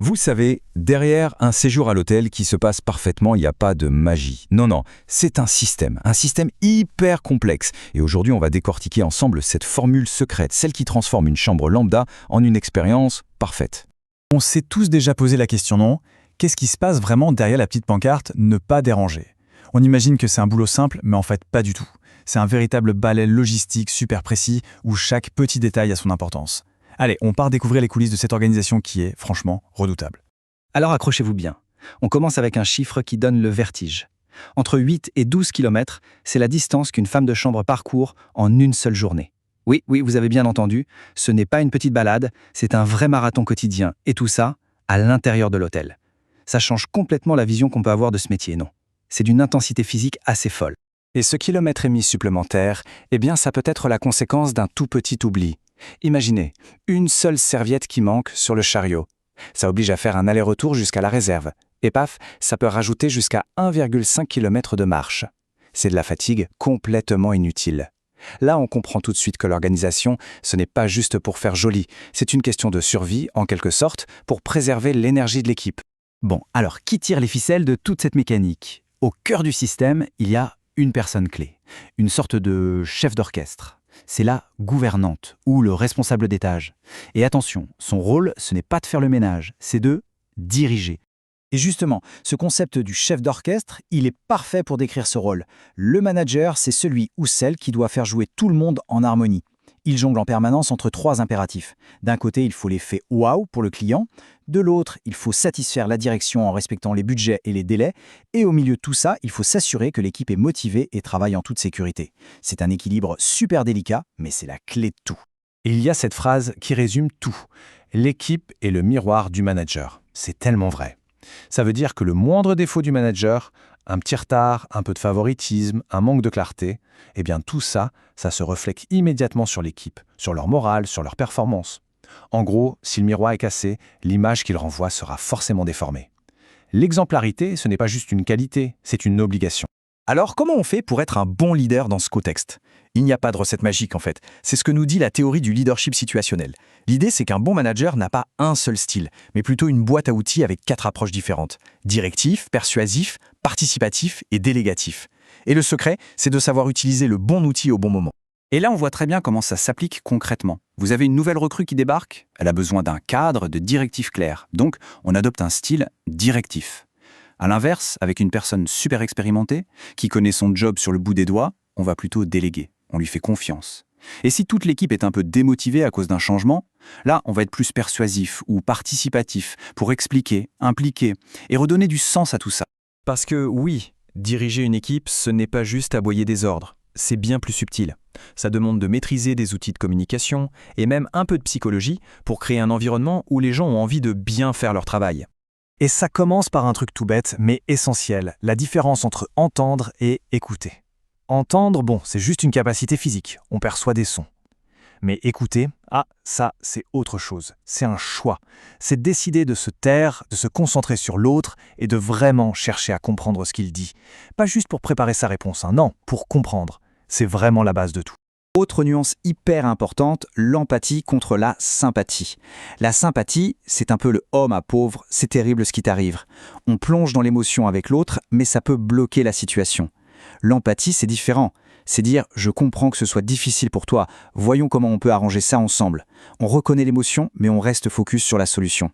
Vous savez, derrière un séjour à l'hôtel qui se passe parfaitement, il n'y a pas de magie. Non, non, c'est un système hyper complexe. Et aujourd'hui, on va décortiquer ensemble cette formule secrète, celle qui transforme une chambre lambda en une expérience parfaite. On s'est tous déjà posé la question, non? Qu'est-ce qui se passe vraiment derrière la petite pancarte « Ne pas déranger » On imagine que c'est un boulot simple, mais en fait pas du tout. C'est un véritable balai logistique super précis où chaque petit détail a son importance. Allez, on part découvrir les coulisses de cette organisation qui est, franchement, redoutable. Alors accrochez-vous bien. On commence avec un chiffre qui donne le vertige. Entre 8 et 12 km, c'est la distance qu'une femme de chambre parcourt en une seule journée. Oui, vous avez bien entendu, ce n'est pas une petite balade, c'est un vrai marathon quotidien. Et tout ça, à l'intérieur de l'hôtel. Ça change complètement la vision qu'on peut avoir de ce métier, non? C'est d'une intensité physique assez folle. Et ce kilomètre et demi supplémentaire, eh bien ça peut être la conséquence d'un tout petit oubli. Imaginez, une seule serviette qui manque sur le chariot. Ça oblige à faire un aller-retour jusqu'à la réserve. Et paf, ça peut rajouter jusqu'à 1,5 km de marche. C'est de la fatigue complètement inutile. Là, on comprend tout de suite que l'organisation, ce n'est pas juste pour faire joli. C'est une question de survie, en quelque sorte, pour préserver l'énergie de l'équipe. Bon, alors qui tire les ficelles de toute cette mécanique? Au cœur du système, il y a une personne clé, une sorte de chef d'orchestre. C'est la gouvernante ou le responsable d'étage. Et attention, son rôle, ce n'est pas de faire le ménage, c'est de diriger. Et justement, ce concept du chef d'orchestre, il est parfait pour décrire ce rôle. Le manager, c'est celui ou celle qui doit faire jouer tout le monde en harmonie. Il jongle en permanence entre trois impératifs. D'un côté, il faut l'effet « wow » pour le client. De l'autre, il faut satisfaire la direction en respectant les budgets et les délais. Et au milieu de tout ça, il faut s'assurer que l'équipe est motivée et travaille en toute sécurité. C'est un équilibre super délicat, mais c'est la clé de tout. Il y a cette phrase qui résume tout. L'équipe est le miroir du manager. C'est tellement vrai. Ça veut dire que le moindre défaut du manager, un petit retard, un peu de favoritisme, un manque de clarté, eh bien tout ça, ça se reflète immédiatement sur l'équipe, sur leur morale, sur leur performance. En gros, si le miroir est cassé, l'image qu'il renvoie sera forcément déformée. L'exemplarité, ce n'est pas juste une qualité, c'est une obligation. Alors, comment on fait pour être un bon leader dans ce contexte? Il n'y a pas de recette magique en fait. C'est ce que nous dit la théorie du leadership situationnel. L'idée, c'est qu'un bon manager n'a pas un seul style, mais plutôt une boîte à outils avec 4 approches différentes. Directif, persuasif, participatif et délégatif. Et le secret, c'est de savoir utiliser le bon outil au bon moment. Et là, on voit très bien comment ça s'applique concrètement. Vous avez une nouvelle recrue qui débarque, elle a besoin d'un cadre, de directives claires. Donc, on adopte un style directif. À l'inverse, avec une personne super expérimentée, qui connaît son job sur le bout des doigts, on va plutôt déléguer, on lui fait confiance. Et si toute l'équipe est un peu démotivée à cause d'un changement, là, on va être plus persuasif ou participatif pour expliquer, impliquer et redonner du sens à tout ça. Parce que oui, diriger une équipe, ce n'est pas juste aboyer des ordres. C'est bien plus subtil. Ça demande de maîtriser des outils de communication et même un peu de psychologie pour créer un environnement où les gens ont envie de bien faire leur travail. Et ça commence par un truc tout bête, mais essentiel, la différence entre entendre et écouter. Entendre, bon, c'est juste une capacité physique, on perçoit des sons. Mais écouter, ça, c'est autre chose. C'est un choix. C'est décider de se taire, de se concentrer sur l'autre et de vraiment chercher à comprendre ce qu'il dit. Pas juste pour préparer sa réponse, non, pour comprendre. C'est vraiment la base de tout. Autre nuance hyper importante, l'empathie contre la sympathie. La sympathie, c'est un peu le « oh ma pauvre, c'est terrible ce qui t'arrive ». On plonge dans l'émotion avec l'autre, mais ça peut bloquer la situation. L'empathie, c'est différent. C'est dire « je comprends que ce soit difficile pour toi, voyons comment on peut arranger ça ensemble ». On reconnaît l'émotion, mais on reste focus sur la solution.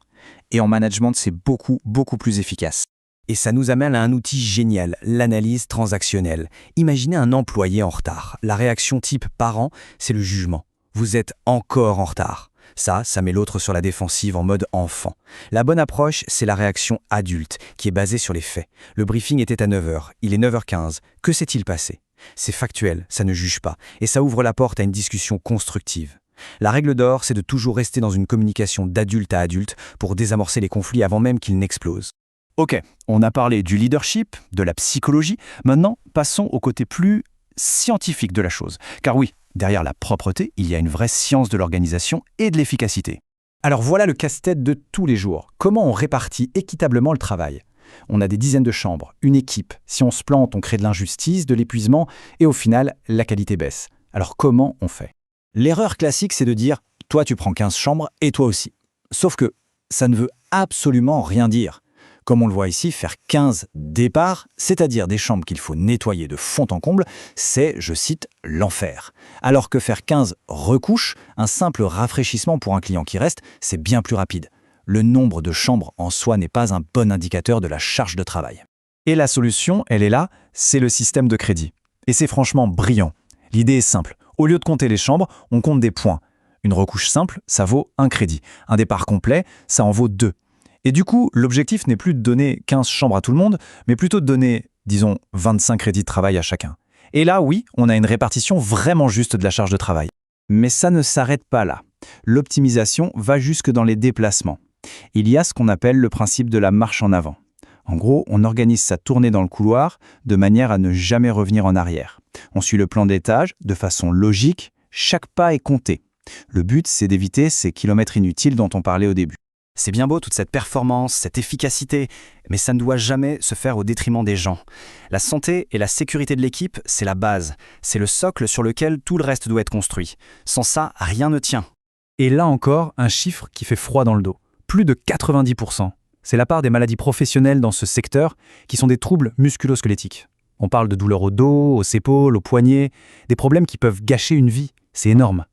Et en management, c'est beaucoup plus efficace. Et ça nous amène à un outil génial, l'analyse transactionnelle. Imaginez un employé en retard. La réaction type parent, c'est le jugement. Vous êtes encore en retard. Ça met l'autre sur la défensive en mode enfant. La bonne approche, c'est la réaction adulte, qui est basée sur les faits. Le briefing était à 9h, il est 9h15. Que s'est-il passé? C'est factuel, ça ne juge pas, et ça ouvre la porte à une discussion constructive. La règle d'or, c'est de toujours rester dans une communication d'adulte à adulte pour désamorcer les conflits avant même qu'ils n'explosent. Ok, on a parlé du leadership, de la psychologie. Maintenant, passons au côté plus scientifique de la chose. Car oui, derrière la propreté, il y a une vraie science de l'organisation et de l'efficacité. Alors voilà le casse-tête de tous les jours. Comment on répartit équitablement le travail? On a des dizaines de chambres, une équipe. Si on se plante, on crée de l'injustice, de l'épuisement, et au final, la qualité baisse. Alors comment on fait? L'erreur classique, c'est de dire « toi tu prends 15 chambres et toi aussi ». Sauf que ça ne veut absolument rien dire. Comme on le voit ici, faire 15 départs, c'est-à-dire des chambres qu'il faut nettoyer de fond en comble, c'est, je cite, l'enfer. Alors que faire 15 recouches, un simple rafraîchissement pour un client qui reste, c'est bien plus rapide. Le nombre de chambres en soi n'est pas un bon indicateur de la charge de travail. Et la solution, elle est là, c'est le système de crédit. Et c'est franchement brillant. L'idée est simple. Au lieu de compter les chambres, on compte des points. Une recouche simple, ça vaut 1 crédit. Un départ complet, ça en vaut 2. Et du coup, l'objectif n'est plus de donner 15 chambres à tout le monde, mais plutôt de donner, disons, 25 crédits de travail à chacun. Et là, oui, on a une répartition vraiment juste de la charge de travail. Mais ça ne s'arrête pas là. L'optimisation va jusque dans les déplacements. Il y a ce qu'on appelle le principe de la marche en avant. En gros, on organise sa tournée dans le couloir de manière à ne jamais revenir en arrière. On suit le plan d'étage de façon logique, chaque pas est compté. Le but, c'est d'éviter ces kilomètres inutiles dont on parlait au début. C'est bien beau toute cette performance, cette efficacité, mais ça ne doit jamais se faire au détriment des gens. La santé et la sécurité de l'équipe, c'est la base. C'est le socle sur lequel tout le reste doit être construit. Sans ça, rien ne tient. Et là encore, un chiffre qui fait froid dans le dos. Plus de 90%. C'est la part des maladies professionnelles dans ce secteur qui sont des troubles musculo-squelettiques. On parle de douleurs au dos, aux épaules, aux poignets, des problèmes qui peuvent gâcher une vie. C'est énorme.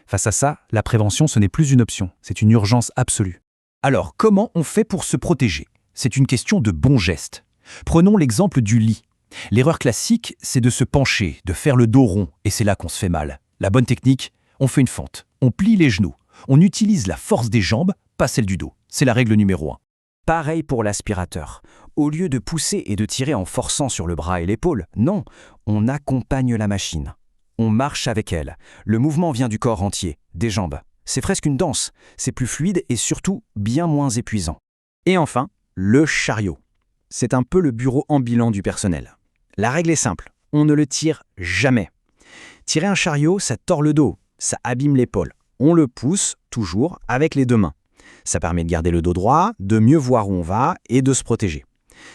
Face à ça, la prévention, ce n'est plus une option, c'est une urgence absolue. Alors, comment on fait pour se protéger? C'est une question de bons gestes. Prenons l'exemple du lit. L'erreur classique, c'est de se pencher, de faire le dos rond, et c'est là qu'on se fait mal. La bonne technique, on fait une fente, on plie les genoux, on utilise la force des jambes, pas celle du dos. C'est la règle numéro 1. Pareil pour l'aspirateur. Au lieu de pousser et de tirer en forçant sur le bras et l'épaule, non, on accompagne la machine. On marche avec elle. Le mouvement vient du corps entier, des jambes. C'est presque une danse. C'est plus fluide et surtout bien moins épuisant. Et enfin, le chariot. C'est un peu le bureau ambulant du personnel. La règle est simple, on ne le tire jamais. Tirer un chariot, ça tord le dos, ça abîme l'épaule. On le pousse toujours avec les 2 mains. Ça permet de garder le dos droit, de mieux voir où on va et de se protéger.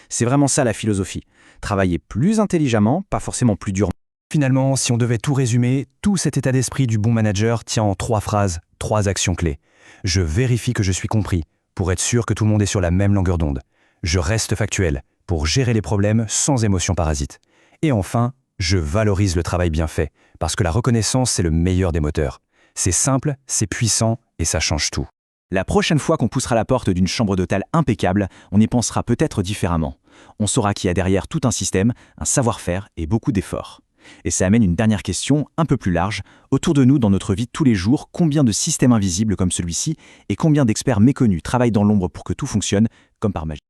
C'est vraiment ça la philosophie. Travailler plus intelligemment, pas forcément plus durement. Finalement, si on devait tout résumer, tout cet état d'esprit du bon manager tient en 3 phrases, 3 actions clés. Je vérifie que je suis compris, pour être sûr que tout le monde est sur la même longueur d'onde. Je reste factuel, pour gérer les problèmes sans émotion parasite. Et enfin, je valorise le travail bien fait, parce que la reconnaissance, c'est le meilleur des moteurs. C'est simple, c'est puissant, et ça change tout. La prochaine fois qu'on poussera la porte d'une chambre d'hôtel impeccable, on y pensera peut-être différemment. On saura qu'il y a derrière tout un système, un savoir-faire et beaucoup d'efforts. Et ça amène une dernière question, un peu plus large. Autour de nous, dans notre vie de tous les jours, combien de systèmes invisibles comme celui-ci et combien d'experts méconnus travaillent dans l'ombre pour que tout fonctionne comme par magie?